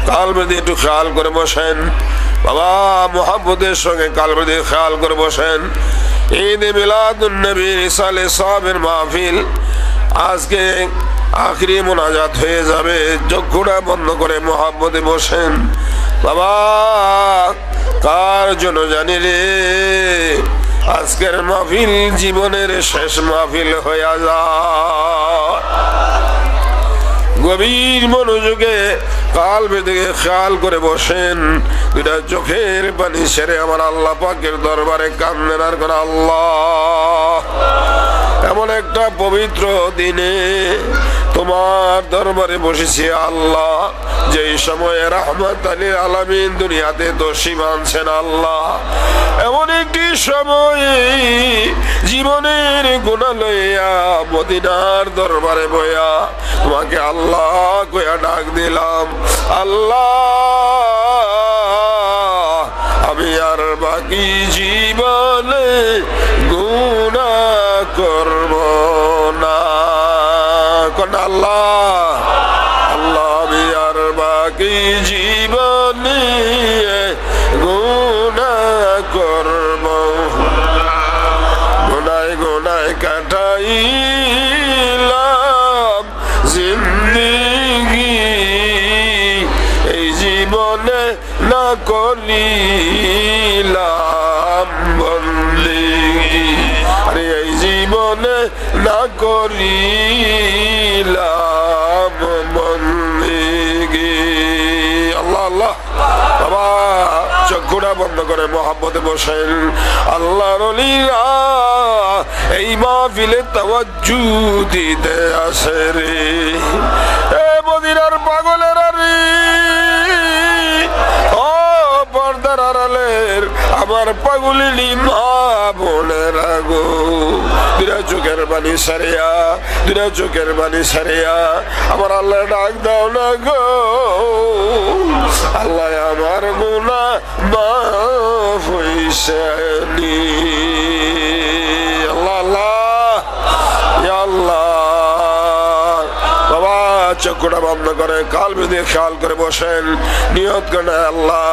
কালবে দিয়ে একটু খেয়াল করে বসেন বাবা, মুহাব্বতের সঙ্গে কালবে দিয়ে খেয়াল করে বসেন। ঈদে মিলাদুন নবী ইসালে সাহেবের মাহফিল আজকে আখরি মোনাজাত হয়ে যাবে। চক্ষুটা বন্ধ করে মুহাব্বতে বসেন বাবা। কার জন্য জানি রে, আজকের মাহফিল জীবনের শেষ মাহফিল হয়ে যায়। গভীর মনোযোগে কালবে দিকে খেয়াল করে বসেন। দুটা চোখের পানি সেরে আমার আল্লাহ পাকের দরবারে কান্দেন আর কোন আল্লাহ, এমন একটা পবিত্র দিনে তোমার দরবারে বসেছি আল্লাহ, যেই সময়ে রাহমাত লিল আলামিন দুনিয়াতে তশরিফ আনছেন আল্লাহ, এমন একটি সময়ে জীবনের গুনাহ লইয়া মদিনার দরবারে বইয়া তোমাকে আল্লাহ কইয়া ডাক দিলাম, আল্লাহ আমি আর বাকি জীবনে গুনাহ করব না। কোন আল্লাহ, আল্লাহ আমি আর বাকি জীবনে গুনাহ করব, গুনায় গুনায় কাটাইলাম জিন্দেগি, এই জীবনে না করিলাম বন্দেগি, আরে এই জীবনে না করিলাম বন্দেগি। আল্লাহ আল্লাহ বাবা, চক্ষুটা বন্ধ করে মুহাব্বতে বসেন। আল্লাহর ওলিরা এই মাহফিলে তাওয়াজ্জু দিতে আসে রে, এ মদিনার পাগলেরা রে, ও পর্দার আড়ালের আমার পাগলিনী মা বোনেরা গো, দুটা চোখের বাণী সারিয়া, দুটা চোখের বাণী সারিয়া আমার আল্লাহ ডাক দাও না গো, আল্লাহ আমার গুনাহ মাফ হইছে নি। আল্লাহ আল্লাহ ইয়া আল্লাহ বাবা, চক্ষুটা বন্ধ করে কালবে দিয়ে খেয়াল করে বসেন, নিয়ত করে আল্লাহ